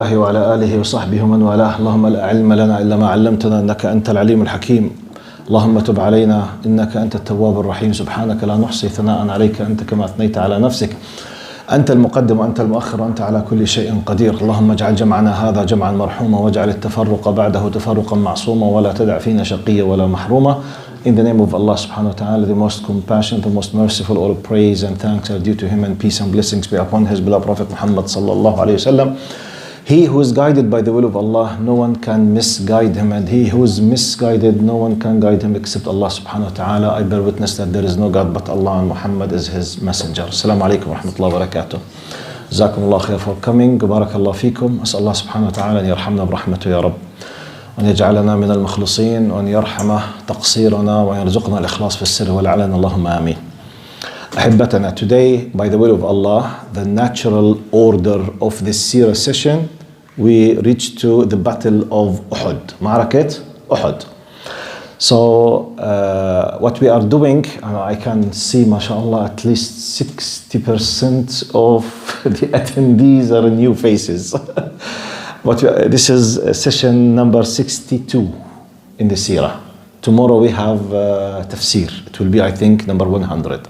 وعلى آله وصحبه ومن والاه. اللهم لا علم لنا إلا ما علمتنا إنك أنت العليم الحكيم. اللهم تب علينا إنك أنت التواب الرحيم. سبحانك لا نحصي ثناء عليك أنت كما أثنيت على نفسك. أنت المقدم وأنت المؤخر وأنت على كل شيء قدير. اللهم اجعل جمعنا هذا جمعا مرحوما واجعل التفرق بعده تفرقا معصوما ولا تدع فينا شقيا ولا محروما. In the name of Allah subhanahu wa ta'ala, the most compassionate, the most merciful, all praise and thanks are due to him, and peace and blessings be upon his beloved Prophet Muhammad sallallahu alayhi wasallam. He who is guided by the will of Allah, no one can misguide him, and he who is misguided, no one can guide him except Allah subhanahu wa ta'ala. I bear witness that there is no God but Allah and Muhammad is his messenger. Assalamu alaikum wa rahmatullahi wa barakatuh. جزاكم الله خير for coming. بارك الله فيكم. أسأل الله سبحانه وتعالى أن يرحمنا برحمته يا رب، وأن يجعلنا من المخلصين، وأن يرحم تقصيرنا، وأن يرزقنا الإخلاص في السر والعلن. اللهم آمين. أحبتنا, today, by the will of Allah, the natural order of this Seerah session, we reach to the battle of Uhod, معركة Uhod. So, what we are doing, I can see, mashallah, at least 60% of the attendees are new faces. This is session number 62 in the Seerah. Tomorrow we have tafsir. It will be, I think, number 100.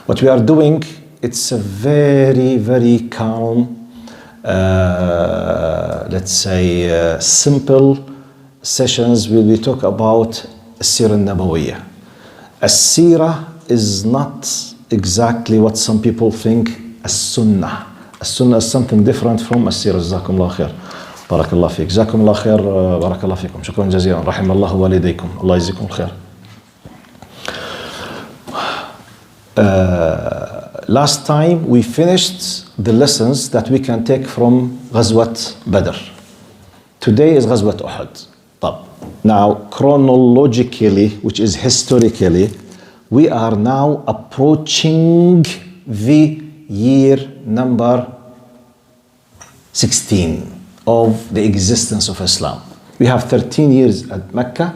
What we are doing, it's a very, very calm, let's say, simple sessions where we talk about Seerah Nabawiyya. A Seerah is not exactly what some people think as Sunnah. As Sunnah is something different from as Seerah. جزاكم الله خير. بارك الله فيك. جزاكم الله خير. بارك الله فيكم. شكرا جزيلا. رحم الله والديكم. الله يجزيكم الخير. Last time we finished the lessons that we can take from غزوة بدر. Today is غزوة أحد. Now, chronologically, which is historically, we are now approaching the year number 16 of the existence of Islam. We have 13 years at Mecca.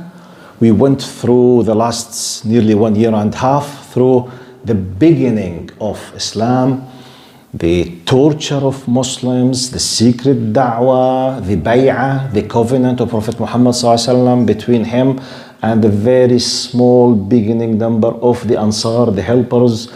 We went through the last nearly 1 year and a half through the beginning of Islam, the torture of Muslims, the secret da'wah, the bay'ah, the covenant of Prophet Muhammad ﷺ between him and the very small beginning number of the Ansar, the helpers,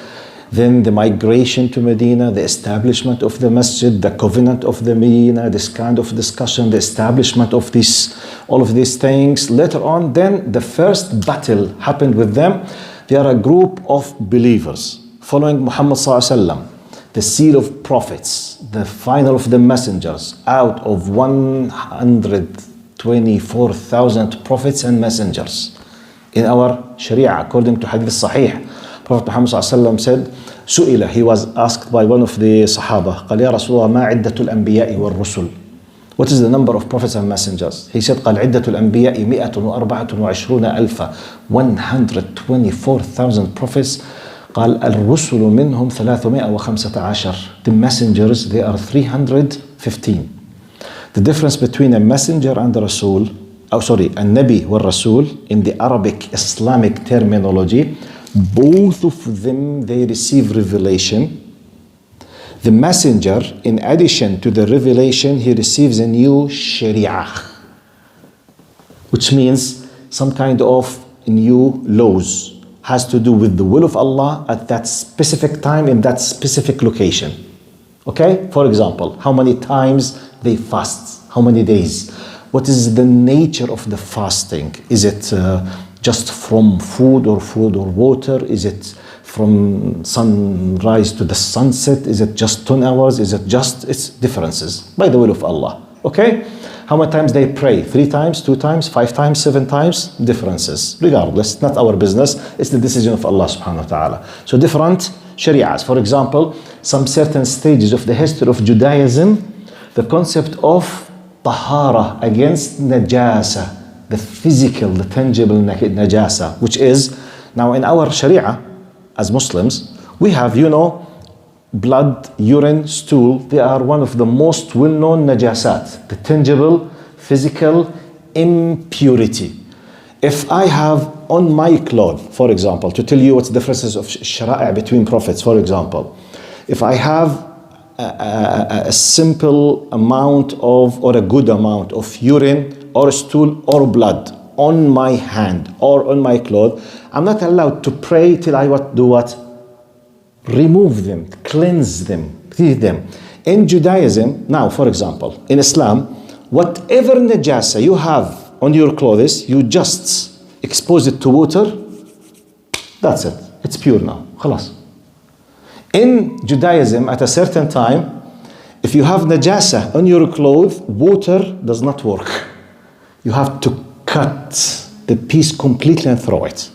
then the migration to Medina, the establishment of the masjid, the covenant of the Medina, this kind of discussion, the establishment of this, all of these things. Later on, then the first battle happened with them. They are a group of believers following Muhammad ﷺ, the seal of prophets, the final of the messengers, out of 124,000 prophets and messengers. In our Sharia, according to Hadith Sahih, Prophet Muhammad ﷺ said, سئل, he was asked by one of the Sahaba, قال يا رسول الله ما عدة الأنبياء والرسل? What is the number of prophets and messengers? He said, قال عدة الأنبياء 124,000, 124,000 prophets. قال الرسل منهم 315. The messengers, they are 315. The difference between a messenger and a Rasul, a Nabi or Rasul, in the Arabic Islamic terminology, both of them, they receive revelation. The messenger, in addition to the revelation, he receives a new Sharia, which means some kind of new laws, has to do with the will of Allah at that specific time in that specific location. Okay? For example, how many times they fast, how many days, what is the nature of the fasting? Is it just from food or water? Is it from sunrise to the sunset? Is it just 10 hours? Is it just, it's differences by the will of Allah. Okay? How many times they pray? 3 times, 2 times, 5 times, 7 times? Differences. Regardless, not our business. It's the decision of Allah subhanahu wa ta'ala. So different shari'as. For example, some certain stages of the history of Judaism, the concept of tahara against najasa, the physical, the tangible najasa, which is, now in our sharia, as Muslims, we have, blood, urine, stool. They are one of the most well-known najasat, the tangible, physical impurity. If I have on my cloth, for example, to tell you what's the differences of shara'i between prophets, for example, if I have a simple amount of, or a good amount of urine or stool or blood on my hand or on my cloth, I'm not allowed to pray till I do what? Remove them, cleanse them, clean them. In Judaism, now for example, in Islam, whatever najasa you have on your clothes, you just expose it to water, that's it. It's pure now. خلاص. In Judaism, at a certain time, if you have najasa on your clothes, water does not work. You have to cut the piece completely and throw it.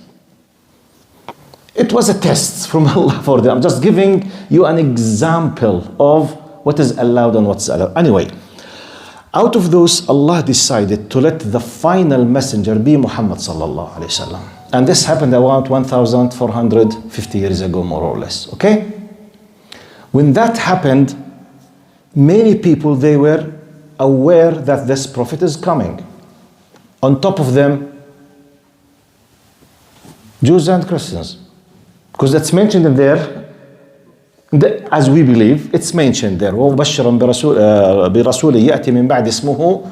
It was a test from Allah for them. I'm just giving you an example of what is allowed and what's allowed. Anyway, out of those, Allah decided to let the final messenger be Muhammad sallallahu alayhi wasallam. And this happened around 1,450 years ago, more or less, okay? When that happened, many people, they were aware that this prophet is coming. On top of them, Jews and Christians. Because that's mentioned in there, as we believe, it's mentioned there. وَبَشِّرًا بِرَسُولٍ يَأْتِي مِنْ بَعْدِ اسْمُهُ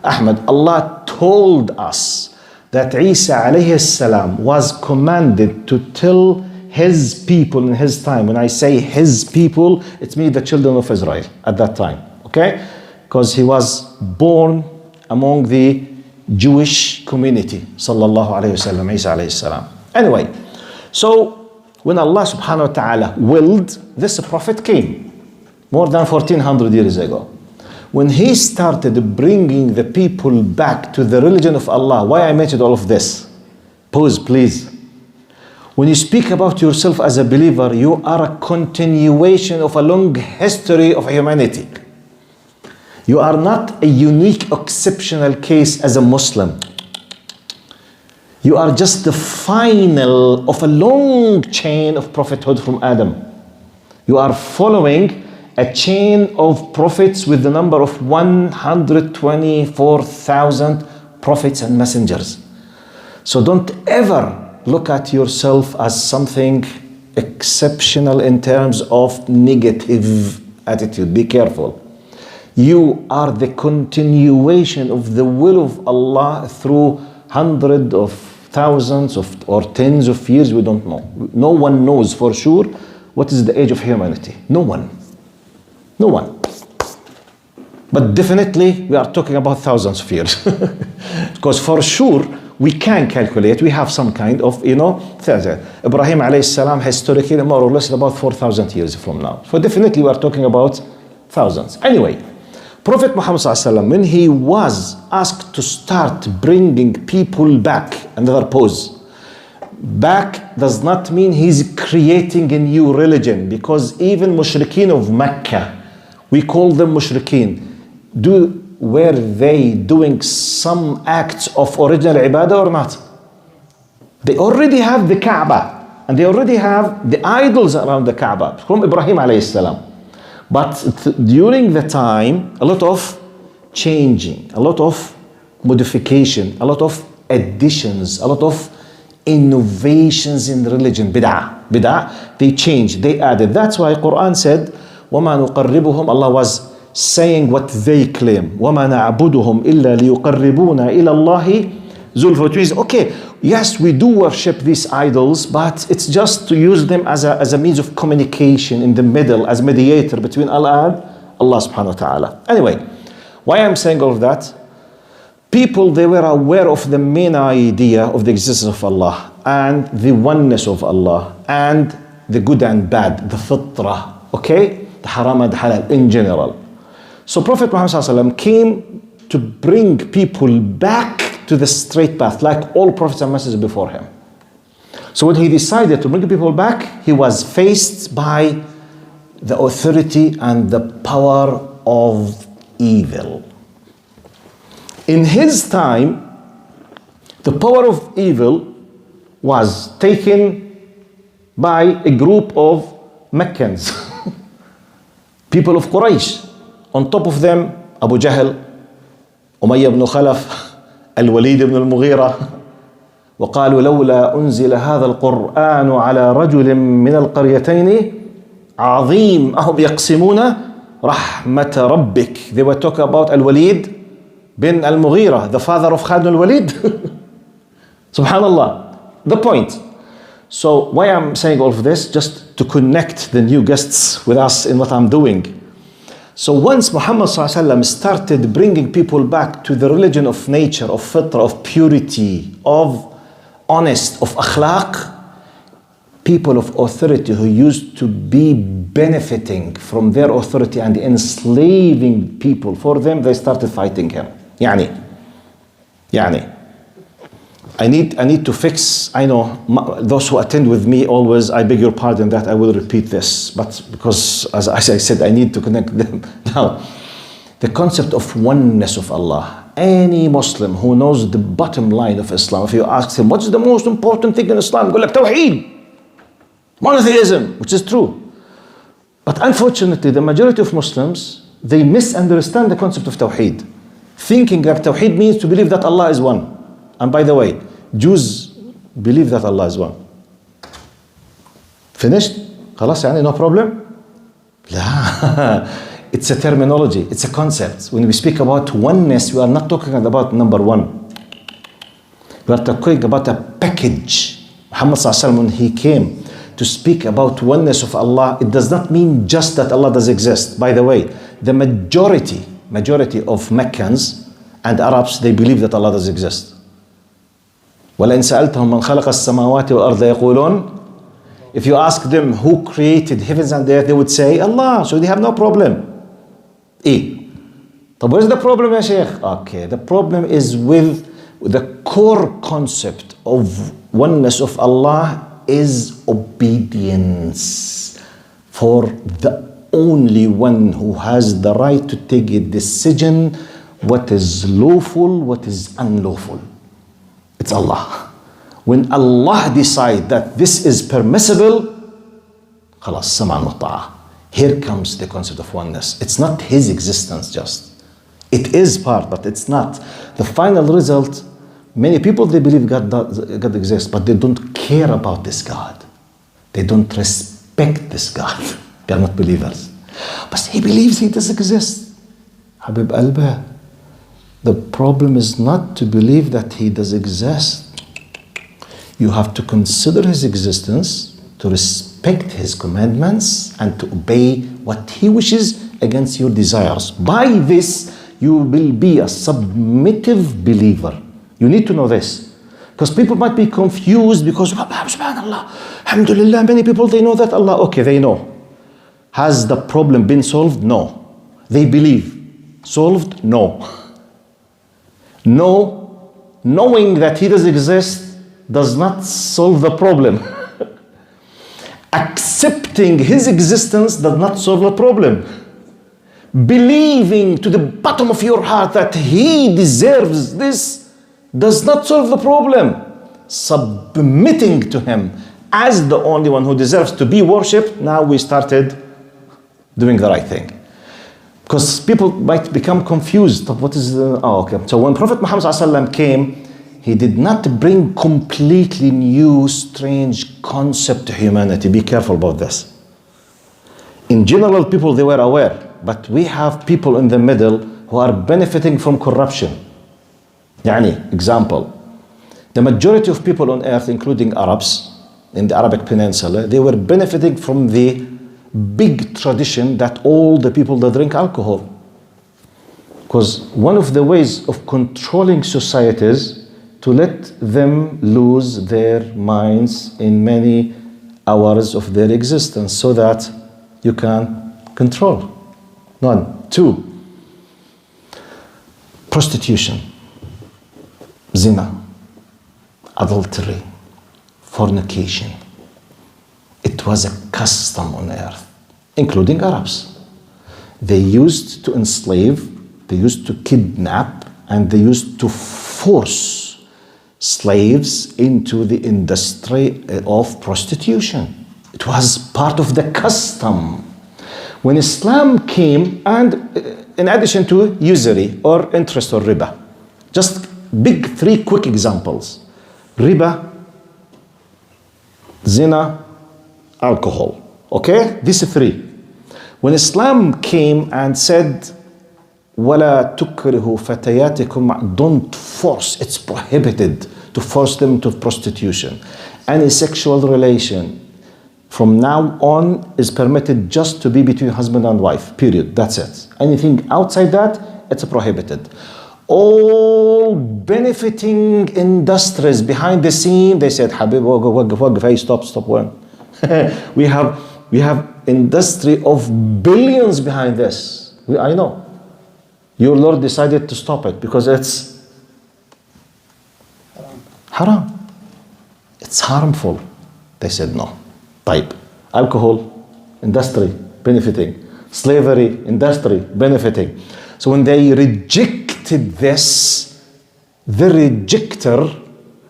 أحمد. Allah told us that Isa alayhi salam was commanded to tell his people in his time. When I say his people, it means the children of Israel at that time, okay? Because he was born among the Jewish community, sallallahu alayhi wasallam, Isa alayhi salam. Anyway, so when Allah subhanahu wa ta'ala willed, this prophet came more than 1400 years ago. When he started bringing the people back to the religion of Allah, why I mentioned all of this? Pause, please. When you speak about yourself as a believer, you are a continuation of a long history of humanity. You are not a unique, exceptional case as a Muslim. You are just the final of a long chain of prophethood from Adam. You are following a chain of prophets with the number of 124,000 prophets and messengers. So don't ever look at yourself as something exceptional in terms of negative attitude. Be careful. You are the continuation of the will of Allah through hundreds of thousands of or tens of years, we don't know. No one knows for sure what is the age of humanity. No one. No one. But definitely we are talking about thousands of years. Because for sure we can calculate, we have some kind of, Ibrahim alayhi salam historically more or less about 4,000 years from now. So definitely we are talking about thousands. Anyway, Prophet Muhammad sallallahu alaihi wasallam, when he was asked to start bringing people back, another pause. Back does not mean he's creating a new religion, because even mushrikeen of Mecca, we call them mushrikeen. Were they doing some acts of original ibadah or not? They already have the Kaaba, and they already have the idols around the Kaaba from Ibrahim alayhi salam. But during the time, a lot of changing, a lot of modification, a lot of additions, a lot of innovations in religion. Bid'ah, they changed, they added. That's why Quran said, وَمَا نُقَرِّبُهُمْ, Allah was saying what they claim. وَمَا نَعْبُدُهُمْ إِلَّا لِيُقَرِّبُونَ إِلَى اللَّهِ زُلْفَى. Which means, okay, yes, we do worship these idols, but it's just to use them as a means of communication in the middle, as mediator between Allah and Allah subhanahu wa ta'ala. Anyway, why I'm saying all of that? People, they were aware of the main idea of the existence of Allah and the oneness of Allah and the good and bad, the fitrah, okay? The haram and halal in general. So Prophet Muhammad sallallahu alaihi wasallam came to bring people back to the straight path, like all prophets and messengers before him. So when he decided to bring people back, he was faced by the authority and the power of evil. In his time, the power of evil was taken by a group of Meccans, people of Quraysh. On top of them, Abu Jahl, Umayyah ibn Khalaf, الوليد بن المغيرة. وقالوا لولا أنزل هذا القرآن على رجل من القريتين عظيم أهم يقسمون رحمة ربك. They were talking about Al-Walid bin Al-Mughira, the father of Khalid al-Walid. Subhanallah. The point. So why I'm saying all of this? Just to connect the new guests with us in what I'm doing. So once Muhammad started bringing people back to the religion of nature, of fitra, of purity, of honest, of akhlaq, people of authority who used to be benefiting from their authority and enslaving people for them, they started fighting him. يعني I need to fix. I know those who attend with me always, I beg your pardon that I will repeat this, but because as I said, I need to connect them. Now, the concept of oneness of Allah. Any Muslim who knows the bottom line of Islam, if you ask him, what's the most important thing in Islam? Go like Tawheed, monotheism, which is true. But unfortunately, the majority of Muslims, they misunderstand the concept of Tawheed, thinking that Tawheed means to believe that Allah is one. And by the way, Jews believe that Allah is one. Finished? خلاص يعني no problem? لا. It's a terminology, it's a concept. When we speak about oneness, we are not talking about number one. We are talking about a package. Muhammad sallallahu alaihi wasallam, when he came to speak about oneness of Allah, it does not mean just that Allah does exist. By the way, the majority of Meccans and Arabs, they believe that Allah does exist. وَلَئِنْ سَأَلْتَهُمْ مَنْ خَلَقَ السَّمَاوَاتِ وَالْأَرْضَ يَقُولُونَ. If you ask them who created heavens and earth, they would say Allah. So they have no problem. طب where's the problem, ya Sheikh? Okay, the problem is with the core concept of oneness of Allah is obedience for the only one who has the right to take a decision, what is lawful, what is unlawful. It's Allah. When Allah decides that this is permissible, خلاص سمعا وطاعة. Here comes the concept of oneness. It's not his existence just. It is part, but it's not. The final result, many people, they believe God exists, but they don't care about this God. They don't respect this God. They are not believers. But he believes he does exist. Habib Alba. The problem is not to believe that he does exist. You have to consider his existence, to respect his commandments, and to obey what he wishes against your desires. By this, you will be a submissive believer. You need to know this. Because people might be confused because, subhanallah, alhamdulillah, many people, they know that Allah, okay, they know. Has the problem been solved? No. They believe. Solved? No. No, knowing that he does exist does not solve the problem. Accepting his existence does not solve the problem. Believing to the bottom of your heart that he deserves this does not solve the problem. Submitting to him as the only one who deserves to be worshipped, now we started doing the right thing. Because people might become confused of what is okay. So when Prophet Muhammad ﷺ came, he did not bring completely new, strange concept to humanity. Be careful about this. In general, people, they were aware, but we have people in the middle who are benefiting from corruption. Yani, example, the majority of people on earth, including Arabs in the Arabic Peninsula, they were benefiting from the big tradition that all the people that drink alcohol. Because one of the ways of controlling societies to let them lose their minds in many hours of their existence so that you can control. 1. 2. Prostitution, zina, adultery, fornication. It was a custom on earth, including Arabs. They used to enslave, they used to kidnap, and they used to force slaves into the industry of prostitution. It was part of the custom. When Islam came, and in addition to usury or interest or riba, just big 3 quick examples: riba, zina, alcohol. Okay, these 3. When Islam came and said, وَلَا تُكْرِهُ فَتَيَاتِكُمْ, don't force, it's prohibited to force them to prostitution. Any sexual relation from now on is permitted just to be between husband and wife, period, that's it. Anything outside that, it's prohibited. All benefiting industries behind the scene, they said, Habib, waqf, hey, stop when? we have industry of billions behind this. I know. Your Lord decided to stop it because it's haram. It's harmful. They said no. Type. Alcohol, industry, benefiting. Slavery, industry, benefiting. So when they rejected this, the rejector,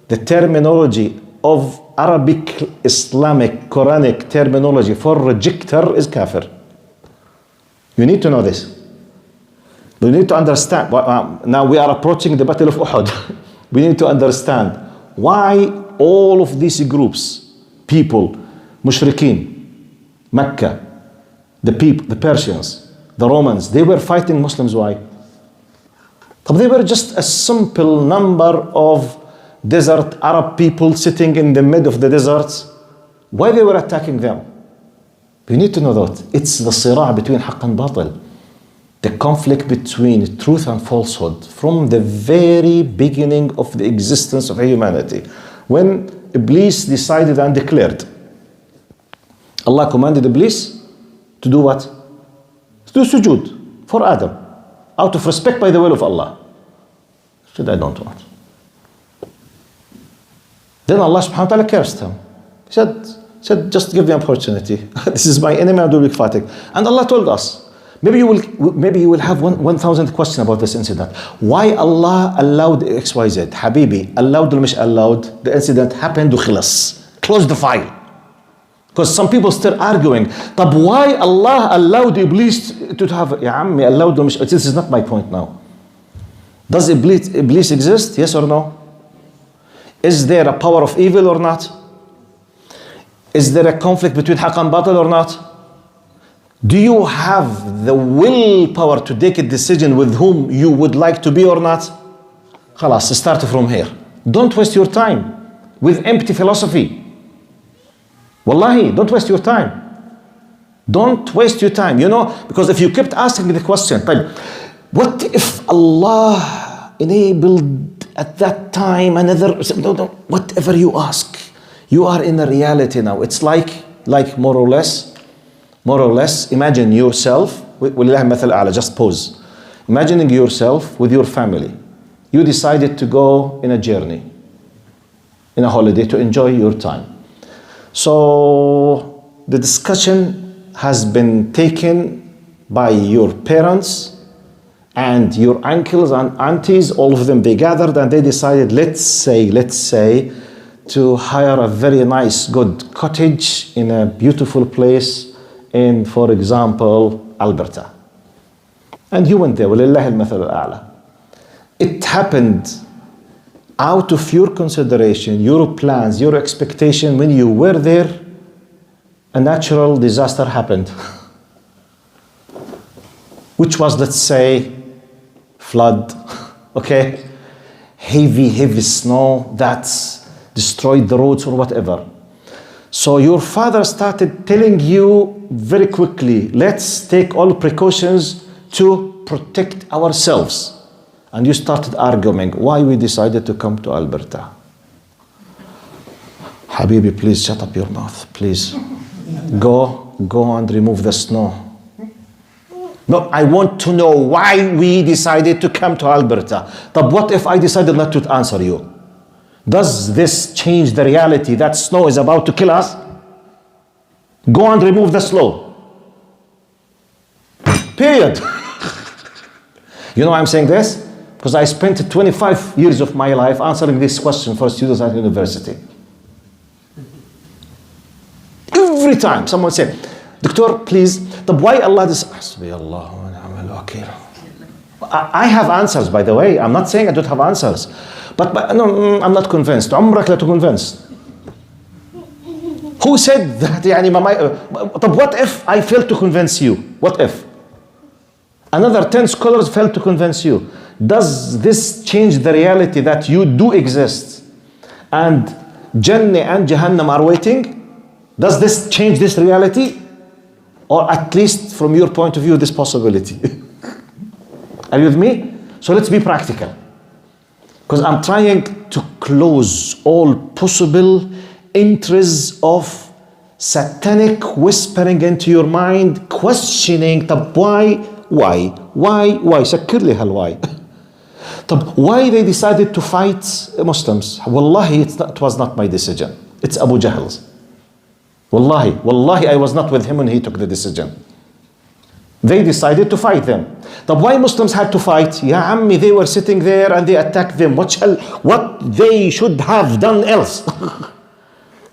the terminology of Arabic, Islamic, Quranic terminology for rejector is kafir. You need to know this. We need to understand. Now we are approaching the Battle of Uhod. We need to understand why all of these groups, people, Mushrikeen, Mecca, the people, the Persians, the Romans, they were fighting Muslims. Why? But they were just a simple number of desert Arab people sitting in the mid of the deserts. Why they were attacking them? You need to know that. It's the Seerah between haqq and batil. The conflict between truth and falsehood from the very beginning of the existence of humanity. When Iblis decided and declared, Allah commanded Iblis to do what? To do sujood for Adam, out of respect by the will of Allah. He said, I don't want. Then Allah subhanahu wa ta'ala cursed him. He said, just give the opportunity. This is my enemy, I will be fighting. And Allah told us, maybe you will have 1,000 questions about this incident. Why Allah allowed XYZ? Habibi, allowed or مش allowed? The incident happened وخلص. Close the file. Because some people still arguing. But why Allah allowed Iblis to have? Ya ammi, allowed or مش? This is not my point now. Does Iblis exist? Yes or no? Is there a power of evil or not? Is there a conflict between haqq and batil or not? Do you have the willpower to take a decision with whom you would like to be or not? Khalas, start from here. Don't waste your time with empty philosophy. Wallahi, don't waste your time. Don't waste your time, you know, because if you kept asking the question, what if Allah enabled at that time another, no, whatever you ask, you are in a reality now. It's like more or less, imagine yourself, just pause. Imagining yourself with your family. You decided to go in a journey, in a holiday to enjoy your time. So the discussion has been taken by your parents and your uncles and aunties, all of them, they gathered and they decided, let's say, to hire a very nice, good cottage in a beautiful place in, for example, Alberta. And you went there, وَلِلَّهِ الْمَثَلُ الْأَعْلَى. It happened out of your consideration, your plans, your expectation. When you were there, a natural disaster happened. Which was, let's say, flood, okay? Heavy snow that's destroyed the roads or whatever. So your father started telling you very quickly, let's take all precautions to protect ourselves. And you started arguing why we decided to come to Alberta. Habibi, please shut up your mouth, please. Go and remove the snow. No, I want to know why we decided to come to Alberta. But what if I decided not to answer you? Does this change the reality that snow is about to kill us? Go and remove the snow. Period. You know why I'm saying this? Because I spent 25 years of my life answering this question for students at university. Every time someone said, Doctor, please, why Allah this? I have answers, by the way. I'm not saying I don't have answers. But no, I'm not convinced. عمرك لا تكون convinced. Who said that يعني طب what if I failed to convince you? What if? Another 10 scholars failed to convince you. Does this change the reality that you do exist and Jannah and Jahannam are waiting? Does this change this reality? Or at least from your point of view, this possibility? Are you with me? So let's be practical. Because I'm trying to close all possible entries of satanic whispering into your mind, questioning طب why سكر لي هالواي. طب why they decided to fight Muslims? Wallahi, it was not my decision. It's Abu Jahl's. Wallahi, I was not with him when he took the decision. They decided to fight them. طب why Muslims had to fight? يا عمي, they were sitting there and they attacked them. What they should have done else?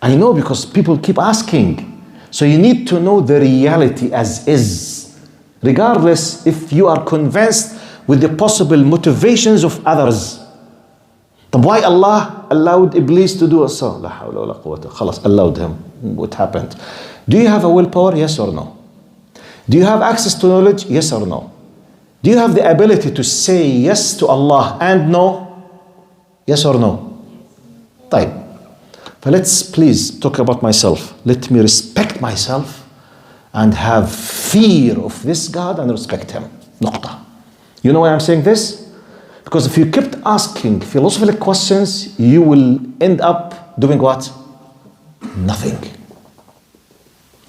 I know, because people keep asking. So you need to know the reality as is, regardless if you are convinced with the possible motivations of others. طب why Allah allowed Iblis to do so? لا حول ولا قوة. خلاص, allowed him. What happened? Do you have a willpower? Yes or no? Do you have access to knowledge? Yes or no? Do you have the ability to say yes to Allah and no? Yes or no? طيب. But let's please talk about myself. Let me respect myself and have fear of this God and respect him. نقطة. You know why I'm saying this? Because if you kept asking philosophical questions, you will end up doing what? Nothing.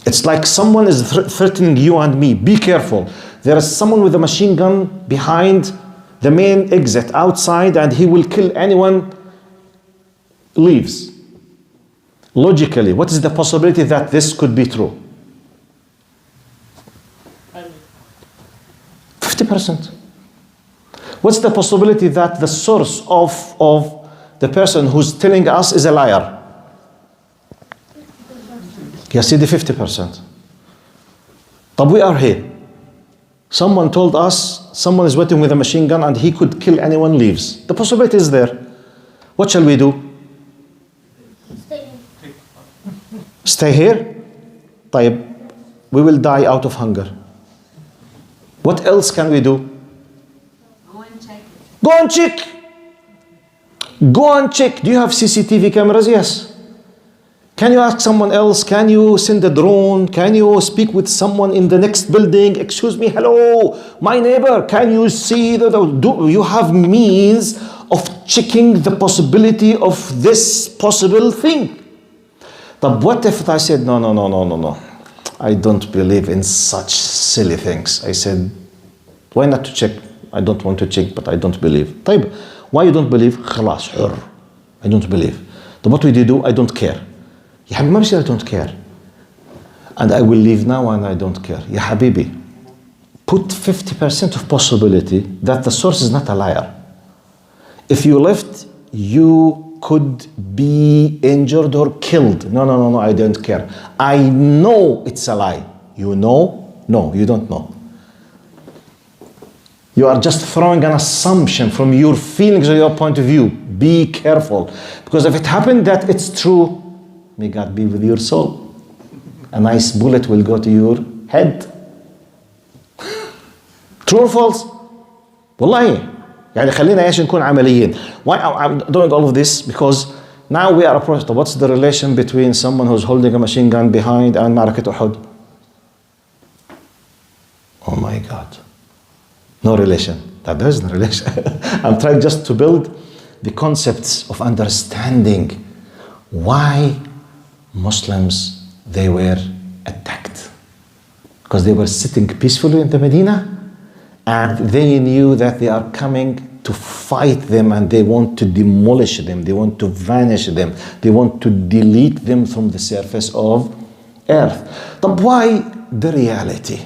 It's like someone is threatening you and me. Be careful. There is someone with a machine gun behind the main exit outside and he will kill anyone leaves. Logically, what is the possibility that this could be true? 50%. What's the possibility that the source of the person who's telling us is a liar? You see the 50%. But we are here. Someone told us someone is waiting with a machine gun and he could kill anyone leaves. The possibility is there. What shall we do? Stay here? طيب, we will die out of hunger. What else can we do? Go and check. Go and check. Go and check. Do you have CCTV cameras? Yes. Can you ask someone else? Can you send a drone? Can you speak with someone in the next building? Excuse me, hello, my neighbor. Can you see do you have means of checking the possibility of this possible thing? But what if I said, no. I don't believe in such silly things. I said, why not to check? I don't want to check, but I don't believe. طيب, why you don't believe? خلاص, حر. I don't believe. But what will you do? I don't care. يا حبيبي ما بصير I don't care. And I will leave now and I don't care. يا حبيبي, put 50% of possibility that the source is not a liar. If you left, you could be injured or killed. No, I don't care. I know it's a lie. You know? No, you don't know. You are just throwing an assumption from your feelings or your point of view. Be careful. Because if it happened that it's true, may God be with your soul. A nice bullet will go to your head. True or false? والله. يعني خلينا ايش نكون عمليين. Why I'm doing all of this? Because now we are approaching. What's the relation between someone who's holding a machine gun behind and معركة أحد? Oh my God. No relation. There is no relation. I'm trying just to build the concepts of understanding why Muslims, they were attacked. Because they were sitting peacefully in the Medina and they knew that they are coming to fight them and they want to demolish them, they want to vanish them, they want to delete them from the surface of earth. But why the reality?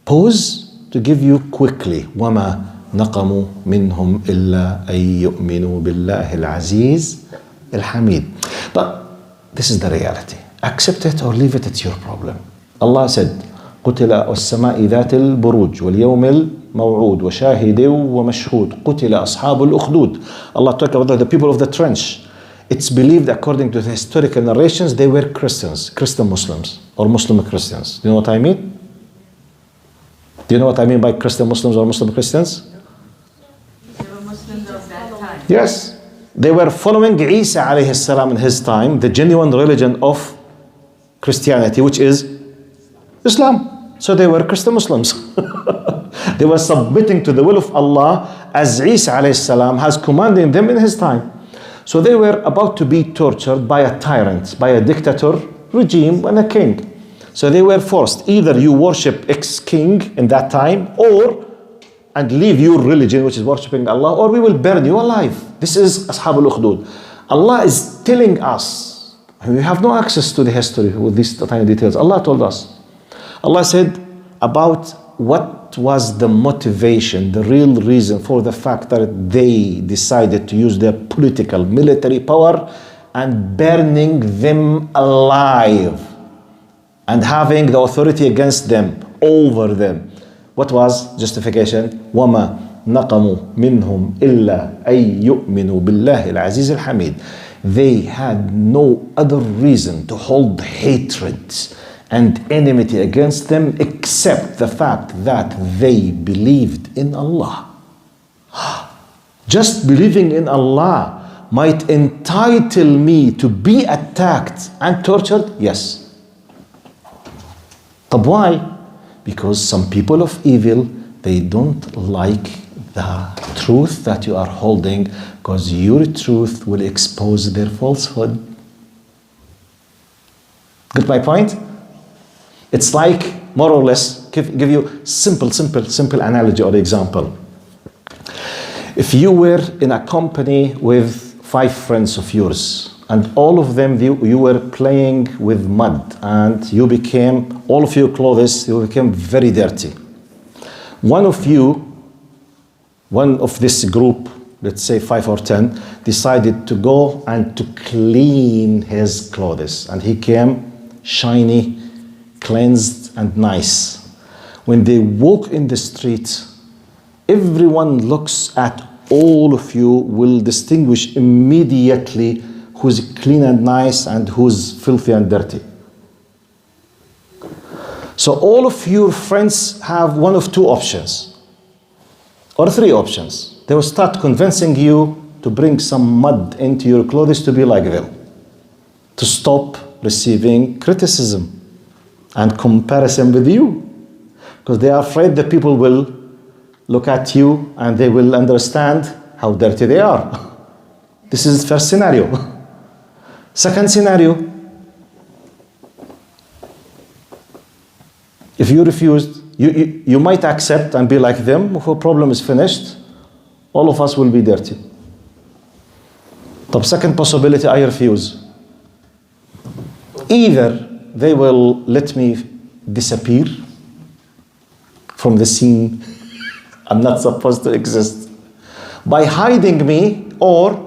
Pause to give you quickly. وَمَا نَقَمُوا مِنْهُمْ إِلَّا أَن يُؤْمِنُوا بِاللَّهِ الْعَزِيزِ الْحَمِيدِ. But this is the reality. Accept it or leave it, it's your problem. Allah said, قتل والسماء ذات البروج واليوم الموعود وشاهد ومشهود قتل أصحاب الأخدود. Allah talked about the people of the trench. It's believed, according to the historical narrations, they were Christians, Christian Muslims, or Muslim Christians. Do you know what I mean? Do you know what I mean by Christian Muslims or Muslim Christians? They were Muslims of that time. Yes. They were following Isa alayhi salam in his time, the genuine religion of Christianity, which is Islam. So they were Christian Muslims. They were submitting to the will of Allah as Isa alayhi salam has commanded them in his time. So they were about to be tortured by a tyrant, by a dictator regime and a king. So they were forced, either you worship ex-king in that time, and leave your religion, which is worshipping Allah, or we will burn you alive. This is Ashab al-Ukhdud. Allah is telling us, we have no access to the history with these tiny details. Allah told us. Allah said about what was the motivation, the real reason for the fact that they decided to use their political, military power and burning them alive and having the authority against them, over them. What was justification? وَمَا نَقَمُوا مِنْهُمْ إِلَّا أَن يُؤْمِنُوا بِاللَّهِ الْعَزِيزِ الْحَمِيدِ. They had no other reason to hold hatred and enmity against them except the fact that they believed in Allah. Just believing in Allah might entitle me to be attacked and tortured? Yes. But why? Because some people of evil, they don't like the truth that you are holding, because your truth will expose their falsehood. Get my point? It's like, more or less, give you simple analogy or example. If you were in a company with 5 friends of yours, and all of them, you were playing with mud, and you became, all of your clothes, you became very dirty. One of this group, let's say 5 or 10, decided to go and to clean his clothes, and he came shiny, cleansed, and nice. When they walk in the street, everyone looks at all of you, will distinguish immediately who's clean and nice and who's filthy and dirty. So all of your friends have one of 2 options or 3 options. They will start convincing you to bring some mud into your clothes to be like them, to stop receiving criticism and comparison with you, because they are afraid that people will look at you and they will understand how dirty they are. This is the first scenario. Second scenario, if you refused, you might accept and be like them. If a problem is finished, all of us will be dirty. The second possibility, I refuse. Either they will let me disappear from the scene, I'm not supposed to exist, by hiding me, or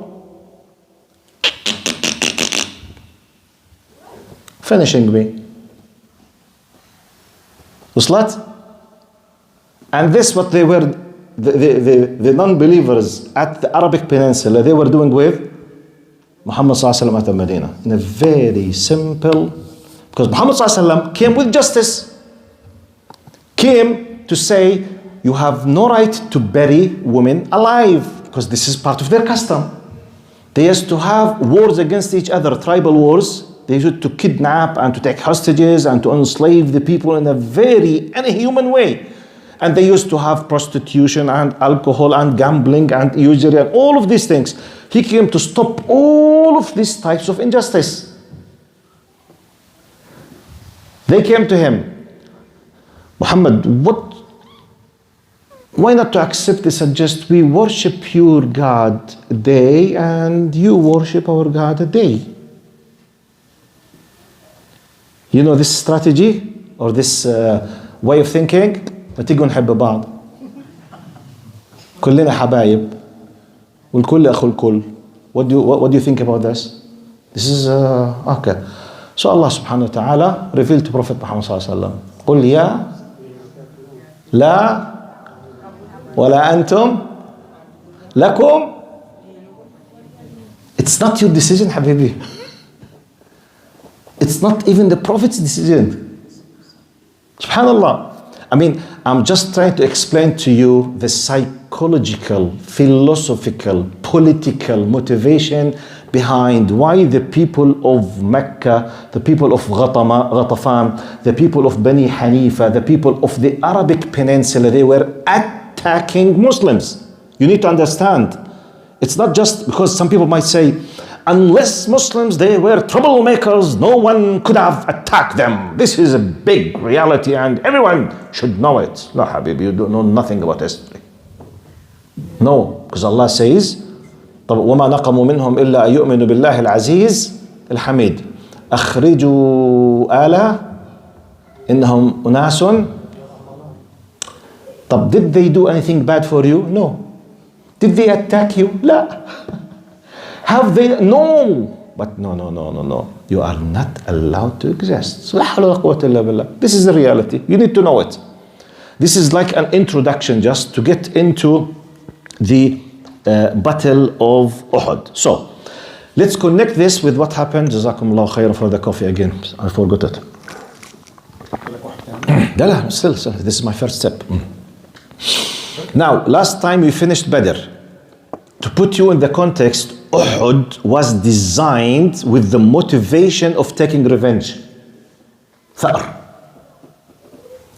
finishing me. Uslat? And this what they were, the non-believers at the Arabic Peninsula, they were doing with Muhammad sallallahu alaihi wasallam at Medina. In a very simple, because Muhammad sallallahu alaihi wasallam came with justice, came to say you have no right to bury women alive, because this is part of their custom. They used to have wars against each other, tribal wars. They used to kidnap and to take hostages and to enslave the people in a very inhuman way. And they used to have prostitution and alcohol and gambling and usury and all of these things. He came to stop all of these types of injustice. They came to him, Muhammad, why not to accept this and just we worship your God a day and you worship our God a day? You know this strategy or this way of thinking? ما تيجوا نحب بعض. كلنا حبايب والكل أخو الكل. What do you think about this? This is okay. So Allah subhanahu wa ta'ala revealed to Prophet Muhammad sallallahu alaihi wasallam, قل يا لا ولا أنتم لكم. It It's not your decision, Habibi. It's not even the Prophet's decision. Subhanallah. I mean, I'm just trying to explain to you the psychological, philosophical, political motivation behind why the people of Mecca, the people of Ghatafan, the people of Bani Hanifa, the people of the Arabic Peninsula, they were attacking Muslims. You need to understand. It's not just because some people might say, unless Muslims, they were troublemakers, no one could have attacked them. This is a big reality and everyone should know it. No, Habib, you don't know nothing about history. No, because Allah says, وَمَا نَقَمُوا مِنْهُمْ إِلَّا أَن يُؤْمِنُوا بِاللَّهِ الْعَزِيزِ الْحَمِيدِ أَخْرِجُوا آلَ إِنَّهُمْ أُنَاسٌ. Did they do anything bad for you? No. Did they attack you? لا. Have they? No. But no. You are not allowed to exist. This is the reality. You need to know it. This is like an introduction just to get into the Battle of Uhod. So, let's connect this with what happened. Jazakumullah khairan for the coffee again. I forgot it. Still, this is my first step. Now, last time we finished Badr. To put you in the context, Uhud was designed with the motivation of taking revenge. Thar.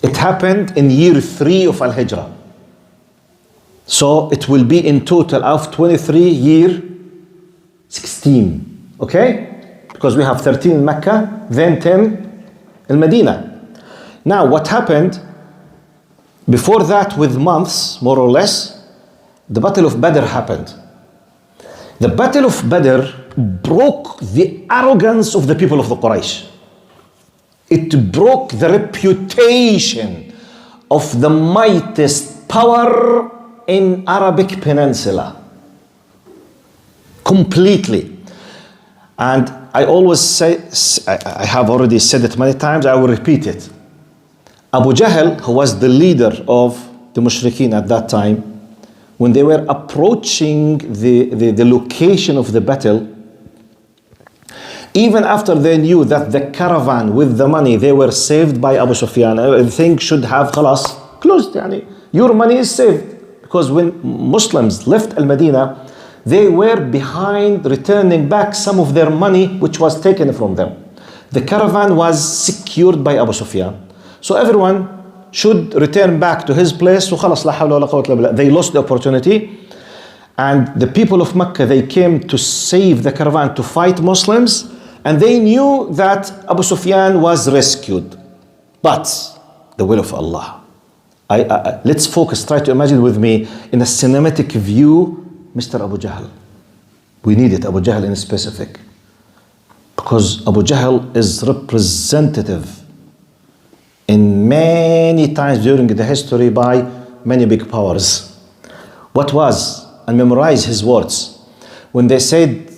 It happened in year 3 of Al-Hijrah. So it will be in total of 23 year 16. Okay? Because we have 13 in Mecca, then 10 in Medina. Now what happened? Before that, with months, more or less, the Battle of Badr happened. The Battle of Badr broke the arrogance of the people of the Quraysh. It broke the reputation of the mightiest power in Arabic Peninsula. Completely. And I always say, I have already said it many times, I will repeat it. Abu Jahl, who was the leader of the Mushrikeen at that time, when they were approaching the location of the battle, even after they knew that the caravan with the money, they were saved by Abu Sufyan, everything should have closed. Your money is saved. Because when Muslims left Al-Madinah, they were behind returning back some of their money which was taken from them. The caravan was secured by Abu Sufyan. So everyone should return back to his place. So they lost the opportunity. And the people of Mecca, they came to save the caravan, to fight Muslims. And they knew that Abu Sufyan was rescued. But the will of Allah. Let's focus, try to imagine with me in a cinematic view, Mr. Abu Jahl. We need it, Abu Jahl in specific. Because Abu Jahl is representative in many times during the history by many big powers. What was, and memorize his words. When they said,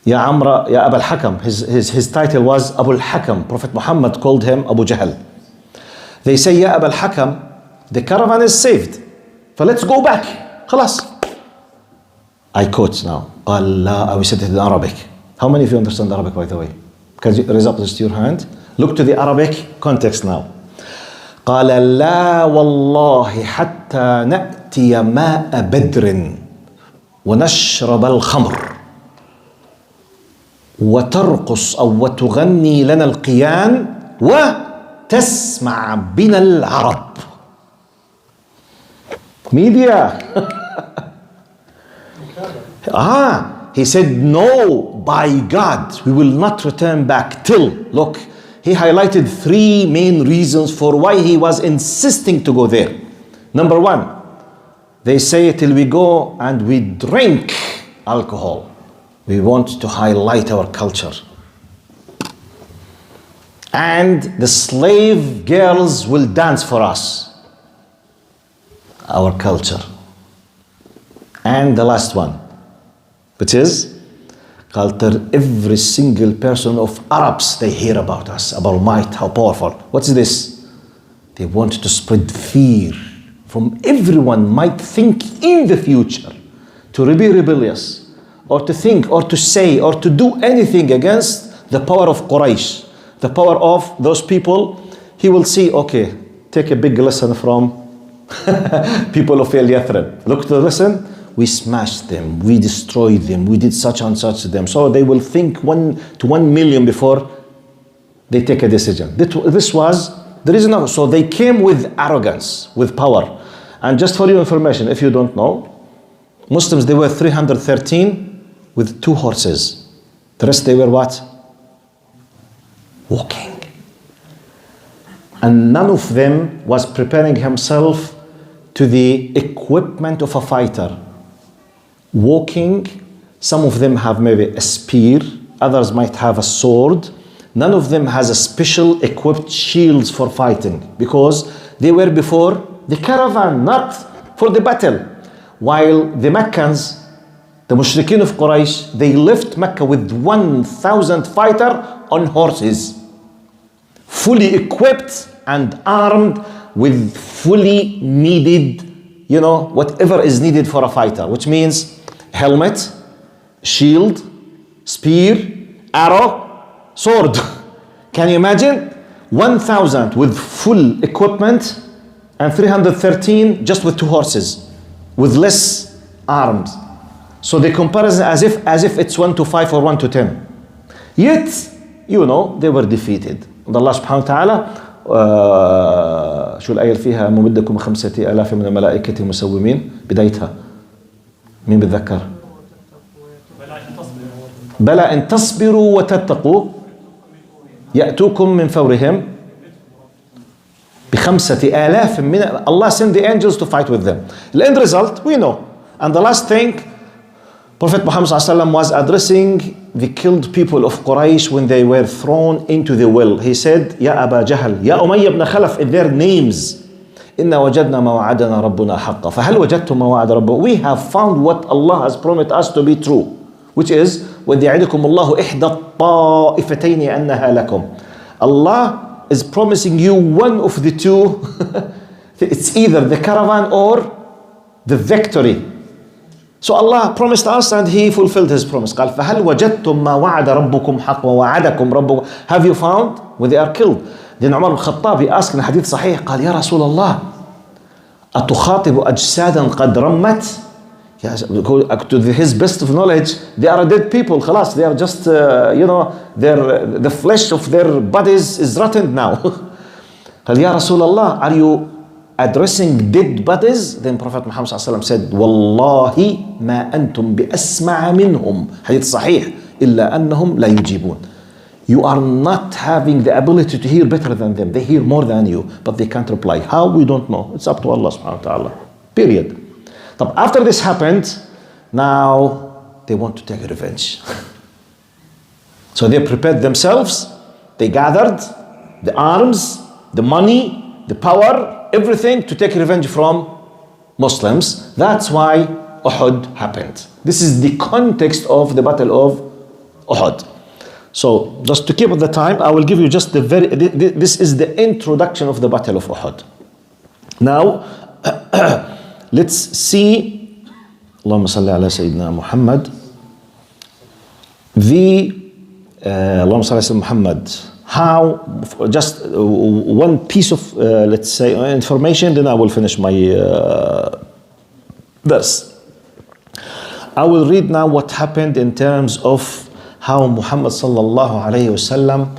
Ya Amra, Ya Abu al-Hakam, his title was Abu al-Hakam. Prophet Muhammad called him Abu Jahl. They say, Ya Abu al-Hakam, the caravan is saved. So let's go back. خلاص. I quote now. Allah, I will say it in Arabic. How many of you understand Arabic, by the way? Can you raise up just your hand? Look to the Arabic context now. قال لا والله حتى نأتي ماء بدر ونشرب الخمر وترقص أو وتغني لنا القيان وتسمع بنا العرب. Media. He said, no, by God, we will not return back till, look, he highlighted 3 main reasons for why he was insisting to go there. Number 1, they say till we go and we drink alcohol. We want to highlight our culture. And the slave girls will dance for us. Our culture. And the last one, which is, every single person of Arabs, they hear about us, about might, how powerful. What's this? They want to spread fear from everyone might think in the future to be rebellious or to think or to say or to do anything against the power of Quraysh, the power of those people, he will see, okay, take a big lesson from people of El Yathrib. Look to the lesson, we smashed them, we destroyed them, we did such and such to them. So they will think 1 to 1 million before they take a decision. This was the reason. So they came with arrogance, with power. And just for your information, if you don't know, Muslims, they were 313 with 2 horses. The rest, they were what? Walking. And none of them was preparing himself to the equipment of a fighter. Walking, some of them have maybe a spear, others might have a sword. None of them has a special equipped shields for fighting, because they were before the caravan, not for the battle. While the Meccans, the Mushrikeen of Quraysh, they left Mecca with 1,000 fighters on horses, fully equipped and armed with fully needed, whatever is needed for a fighter, which means helmet, shield, spear, arrow, sword. Can you imagine? 1,000 with full equipment and 313 just with 2 horses, with less arms. So the comparison as if it's 1 to 5 or 1 to 10. Yet, they were defeated. And Allah subhanahu wa ta'ala شو الآية اللي فيها ممدكم 5,000 من الملائكة مسومين بدايتها مين بتذكر؟ بلى إن تصبروا وتتقوا يأتوكم من فورهم ب5,000 من Allah sent the angels to fight with them. The end result, we know. And the last thing, Prophet Muhammad ﷺ was addressing the killed people of Quraysh when they were thrown into the well. He said, Ya Aba Jahl, Ya Umayya ibn Khalaf, in their names. إِنَّا وَجَدْنَا مَا وَعَدَنَا رَبُّنَا حَقًّا فَهَلْ وَجَدْتُمْ مَا وَعَدَ رَبُّكُمْ. We have found what Allah has promised us to be true, which is وَإِذْ يَعِدُكُمُ اللَّهُ إِحْدَى الطَّائِفَتَيْنِ أَنَّهَا لَكُمْ. Allah is promising you one of the two. It's either the caravan or the victory. So Allah promised us and He fulfilled His promise. قال فهل وجدتم ما وعد ربكم حق ووعدكم ربكم. Have you found when they are killed? Then Umar al-Khattab asked in hadith صحيح, قال يا رسول الله أتخاطب أجسادا قد رمت. Yes, to his best of knowledge, they are dead people. خلاص, they are just, the flesh of their bodies is rotten now. قال يا رسول الله, are you addressing dead bodies? Then Prophet Muhammad ﷺ said, والله ما أنتم بأسمع منهم. Hadith صحيح, إلا أنهم لا يجيبون. You are not having the ability to hear better than them. They hear more than you, but they can't reply. How? We don't know. It's up to Allah subhanahu wa ta'ala. Period. But after this happened, now they want to take revenge. So they prepared themselves, they gathered the arms, the money, the power, everything to take revenge from Muslims. That's why Uhod happened. This is the context of the Battle of Uhod. So just to keep up the time, I will give you just this is the introduction of the Battle of Uhud. Now, let's see, Allahumma salli ala Sayyidina Muhammad, Allahumma salli ala Muhammad, how, just one piece of, let's say, information, then I will finish my verse. I will read now what happened in terms of how Muhammad sallallahu alayhi wasallam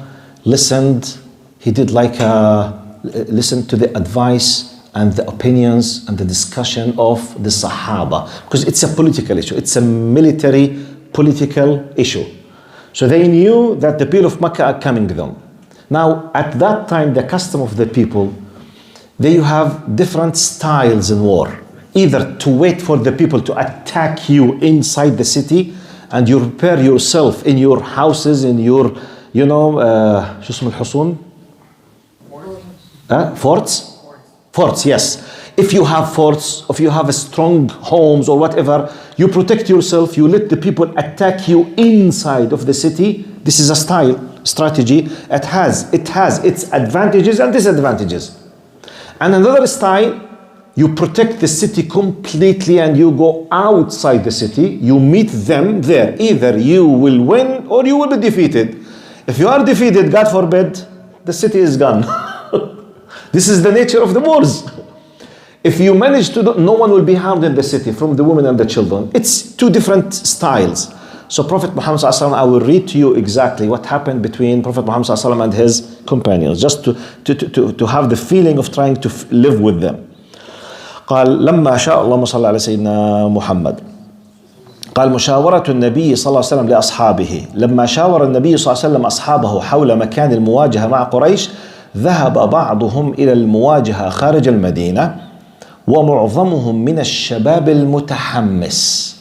listened. He did listen to the advice and the opinions and the discussion of the Sahaba, because it's a political issue, it's a military political issue. So they knew that the people of Mecca are coming to them. Now at that time, the custom of the people, they have different styles in war. Either to wait for the people to attack you inside the city, and you prepare yourself in your houses, in your, شو اسم الحصون? Forts? Forts, yes. If you have forts, if you have strong homes or whatever, you protect yourself, you let the people attack you inside of the city. This is a strategy. It has its advantages and disadvantages. And another style, You protect the city completely and you go outside the city. You meet them there. Either you will win or you will be defeated. If you are defeated, God forbid, the city is gone. This is the nature of the wars. If you manage to do, no one will be harmed in the city from the women and the children. It's two different styles. So Prophet Muhammad ﷺ, I will read to you exactly what happened between Prophet Muhammad ﷺ and his companions, just to have the feeling of trying to live with them. قال لما شاء اللهم صل على سيدنا محمد قال مشاورة النبي صلى الله عليه وسلم لأصحابه لما شاور النبي صلى الله عليه وسلم أصحابه حول مكان المواجهة مع قريش ذهب بعضهم إلى المواجهة خارج المدينة ومعظمهم من الشباب المتحمس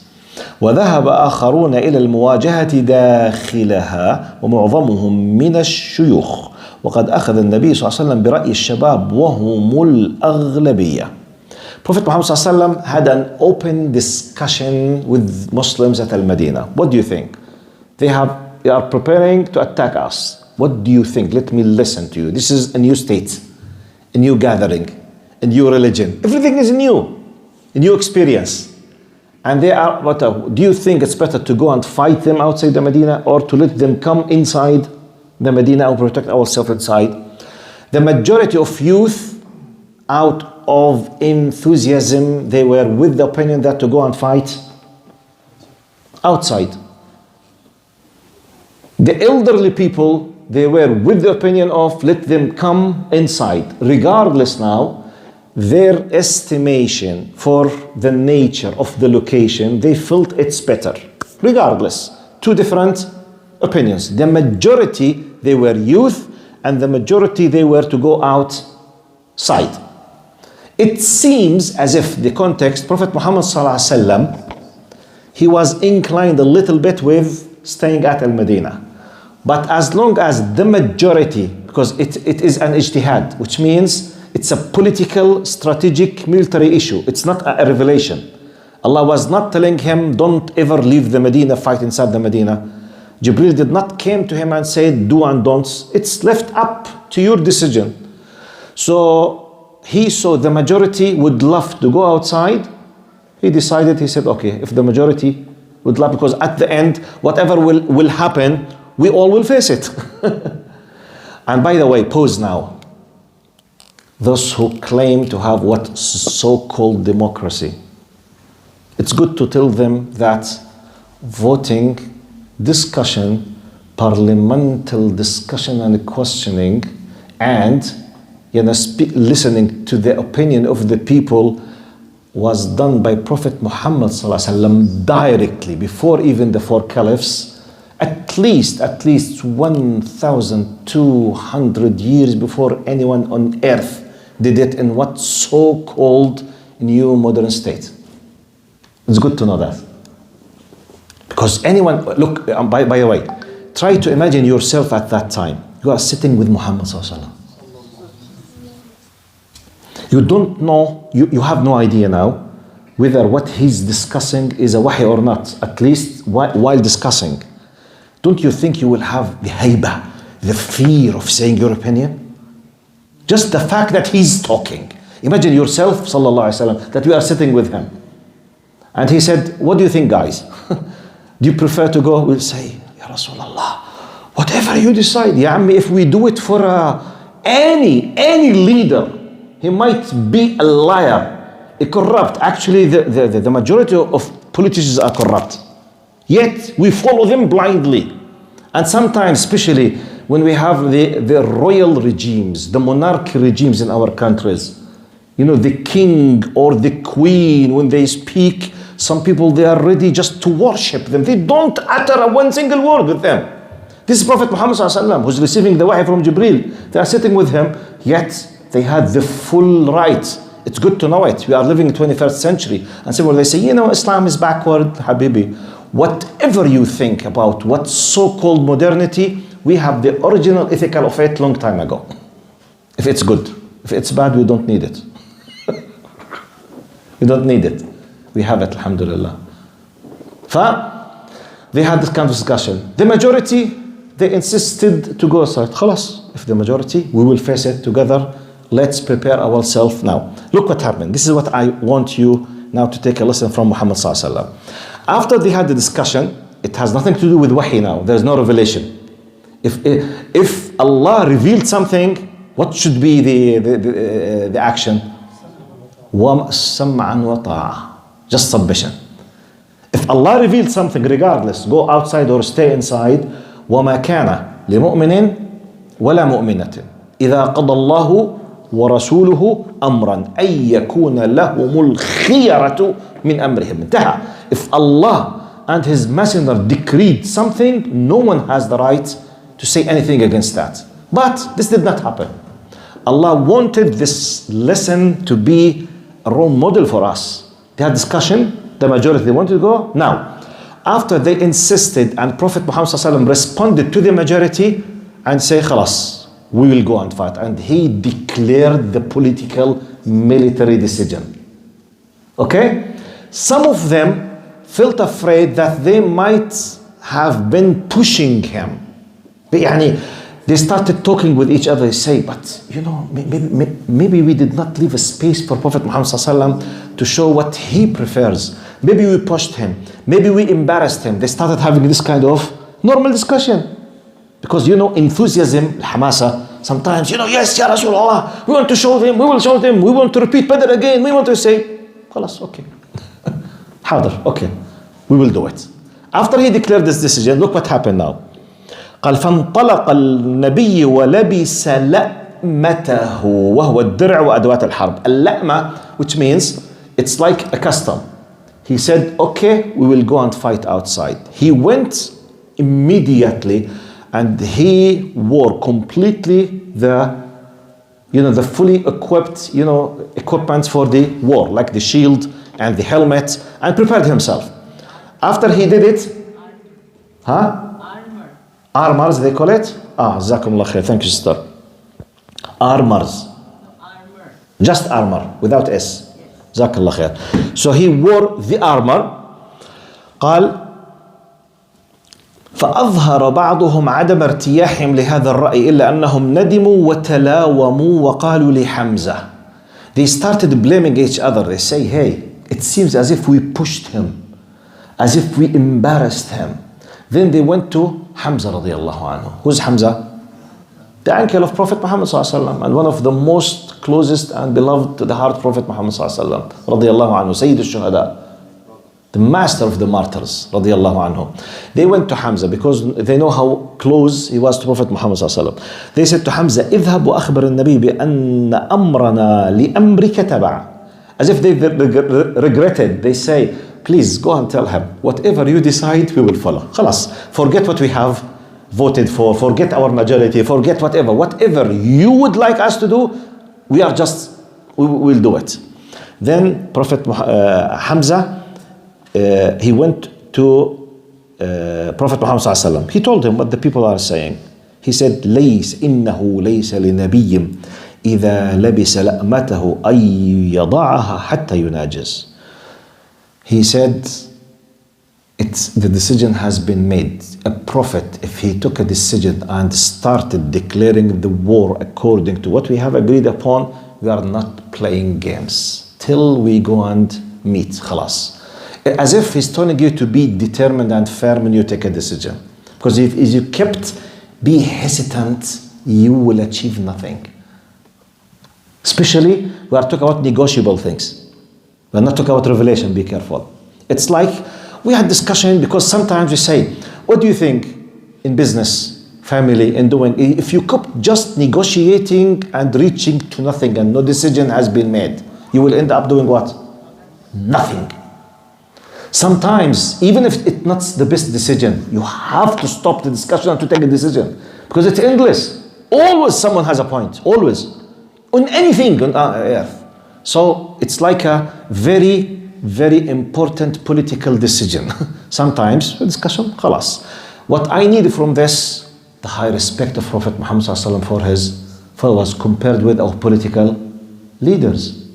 وذهب آخرون إلى المواجهة داخلها ومعظمهم من الشيوخ وقد أخذ النبي صلى الله عليه وسلم برأي الشباب وهم الأغلبية. Prophet Muhammad ﷺ had an open discussion with Muslims at Al-Madinah. What do you think? They are preparing to attack us. What do you think? Let me listen to you. This is a new state, a new gathering, a new religion. Everything is new, a new experience. And they are, do you think it's better to go and fight them outside the Medina or to let them come inside the Medina and protect ourselves inside? The majority of youth, out of enthusiasm, they were with the opinion that to go and fight outside. The elderly people, they were with the opinion of let them come inside. Regardless now, their estimation for the nature of the location, they felt it's better. Regardless, two different opinions. The majority, they were youth, and the majority, they were to go outside. It seems as if the context, Prophet Muhammad ﷺ, he was inclined a little bit with staying at Al-Madinah. But as long as the majority, because it is an ijtihad, which means it's a political, strategic, military issue. It's not a revelation. Allah was not telling him, don't ever leave the Medina, fight inside the Medina. Jibreel did not came to him and say, do and don'ts. It's left up to your decision. So he saw the majority would love to go outside. He decided, he said, okay, if the majority would love, because at the end, whatever will happen, we all will face it. And by the way, pause now. Those who claim to have what so-called democracy, it's good to tell them that voting, discussion, parliamentary discussion and questioning, and listening to the opinion of the people was done by Prophet Muhammad ﷺ directly before even the four caliphs, at least 1,200 years before anyone on earth did it in what so-called new modern state. It's good to know that. Because anyone, look, by the way, try to imagine yourself at that time. You are sitting with Muhammad ﷺ. You don't know, you have no idea now whether what he's discussing is a wahy or not, at least while discussing. Don't you think you will have the hayba, the fear of saying your opinion? Just the fact that he's talking. Imagine yourself, sallallahu alaihi wasallam, that we are sitting with him. And he said, what do you think, guys? Do you prefer to go? We'll say, Ya Rasulullah, whatever you decide. Ya Ammi, if we do it for any leader, he might be a liar, a corrupt. Actually, the majority of politicians are corrupt. Yet, we follow them blindly. And sometimes, especially when we have the royal regimes, the monarchy regimes in our countries, the king or the queen, when they speak, some people, they are ready just to worship them. They don't utter one single word with them. This is Prophet Muhammad ﷺ, who's receiving the wahy from Jibreel. They are sitting with him, yet they had the full right. It's good to know it. We are living in the 21st century. And so when they say, Islam is backward, Habibi. Whatever you think about what so-called modernity, we have the original ethical of it long time ago. If it's good. If it's bad, we don't need it. We don't need it. We have it, alhamdulillah. They had this kind of discussion. The majority, they insisted to go aside. Khalas, if the majority, we will face it together let's prepare ourselves now. Look what happened. This is what I want you now to take a lesson from Muhammad sallallahu alaihi wasallam. After they had the discussion, it has nothing to do with wahi now. There's no revelation. If Allah revealed something, what should be the action? وَسَمْعًا وَطَاعًا. Just submission. If Allah revealed something, regardless, go outside or stay inside, وَمَا كَانَ لِمُؤْمِنٍ وَلَا مُؤْمِنَةٍ إِذَا قَضَى اللَّهُ وَرَسُولُهُ أَمْرًا أَن يَكُونَ لَهُمُ الْخِيَرَةُ مِنْ أَمْرِهِمْ. انتهى. If Allah and His Messenger decreed something, no one has the right to say anything against that. But this did not happen. Allah wanted this lesson to be a role model for us. They had discussion, the majority they wanted to go. Now, after they insisted and Prophet Muhammad ﷺ responded to the majority and say, "Khalas, we will go and fight." And he declared the political military decision. Okay? Some of them felt afraid that they might have been pushing him. They started talking with each other. They say, but maybe we did not leave a space for Prophet Muhammad ﷺ to show what he prefers. Maybe we pushed him. Maybe we embarrassed him. They started having this kind of normal discussion. Because enthusiasm, hamasa, sometimes, yes, Ya Rasulullah, we want to show them, we will show them, we want to repeat better again, we want to say, khalas, okay. Harder, okay, we will do it. After he declared this decision, look what happened now. قال فانطلق النبي ولبس لأمته وهو الدرع وأدوات الحرب. اللأمة, which means it's like a custom. He said, okay, we will go and fight outside. He went immediately and he wore completely the fully equipped equipment for the war, like the shield and the helmet, and prepared himself. After he did it, armors they call it? Jazakumullah khair. Thank you, sister. Armors. Just armor, without S. Jazakallah khair. So he wore the armor. قال فأظهر بعضهم عدم ارتياحهم لهذا الرأي إلا أنهم ندموا وتلاوموا وقالوا لحمزة. They started blaming each other. They say, hey, it seems as if we pushed him, as if we embarrassed him. Then they went to Hamza radiallahu anhu. Who's Hamza? The uncle of Prophet Muhammad sallallahu alaihi wasallam, and one of the most closest and beloved to the heart Prophet Muhammad sallallahu alaihi wasallam radiallahu anhu, Sayyid al-Shuhada, the master of the martyrs radiallahu anhu. They went to Hamza because they know how close he was to Prophet Muhammad sallallahu alaihi wasallam. They said to Hamza, اذهب وأخبر النبي بأن أمرنا لأمرك تبع. As if they regretted. They say, please go and tell him, whatever you decide, we will follow. Khalas, forget what we have voted for, forget our majority, forget whatever you would like us to do, we will do it. Then Prophet Hamza, he went to Prophet Muhammad sallallahu alaihi wasallam. He told him what the people are saying. He said, إنه ليس لنبي إذا لبس لأمته أن يضعها حتى يناجز. He said, the decision has been made. A prophet, if he took a decision and started declaring the war according to what we have agreed upon, we are not playing games till we go and meet. Khalas. As if he's telling you to be determined and firm when you take a decision. Because if you be hesitant, you will achieve nothing. Especially, we are talking about negotiable things. We're not talking about revelation, be careful. It's like, we had discussion because sometimes we say, what do you think in business, family, and doing? If you keep just negotiating and reaching to nothing and no decision has been made, you will end up doing what? Nothing. Sometimes, even if it's not the best decision, you have to stop the discussion and to take a decision. Because it's endless. Always someone has a point. Always. On anything on earth. So it's like a very, very important political decision. Sometimes, discussion, khalas. What I need from this, the high respect of Prophet Muhammad ﷺ for his followers compared with our political leaders.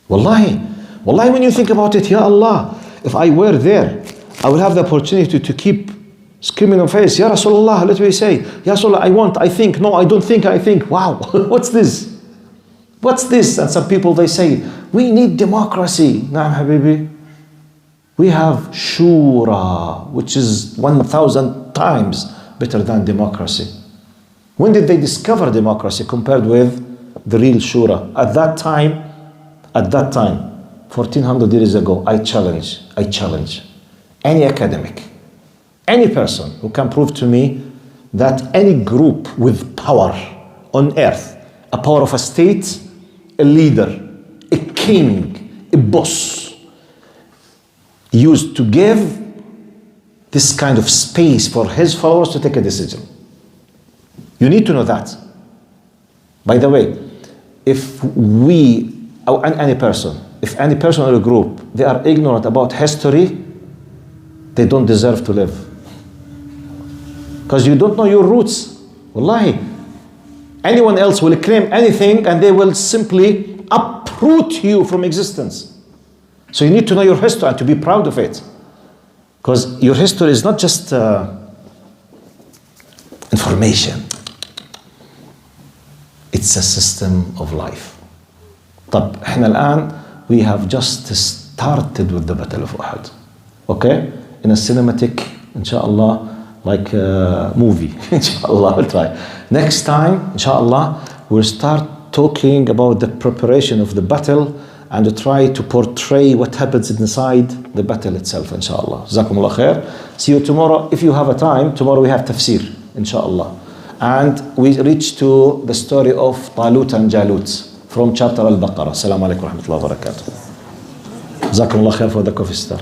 Wallahi, when you think about it, Ya Allah, if I were there, I would have the opportunity to keep screaming on face, Ya Rasulullah, let me say, Ya Rasulullah, I think, no, I don't think, I think. Wow, what's this? What's this? And some people, they say, we need democracy. Naam habibi. We have shura, which is 1,000 times better than democracy. When did they discover democracy compared with the real shura? At that time, 1400 years ago, I challenge any academic, any person who can prove to me that any group with power on earth, a power of a state, a leader, a king, a boss, used to give this kind of space for his followers to take a decision. You need to know that. By the way, if any person or a group, they are ignorant about history, they don't deserve to live. Because you don't know your roots. Wallahi. Anyone else will claim anything and they will simply uproot you from existence. So you need to know your history and to be proud of it. Because your history is not just information. It's a system of life. طب احنا الآن we have just started with the Battle of Uhod. Okay? In a cinematic, inshallah, like a movie. Inshallah, we'll try. Next time, inshallah, we'll start talking about the preparation of the battle and to try to portray what happens inside the battle itself, inshallah. Jazakumullah khair. See you tomorrow. If you have a time, tomorrow we have tafsir, inshallah. And we reach to the story of Talut and Jalut from chapter Al-Baqarah. Assalamu alaikum wa rahmatullahi wa barakatuh. Jazakumullah khair for the coffee star.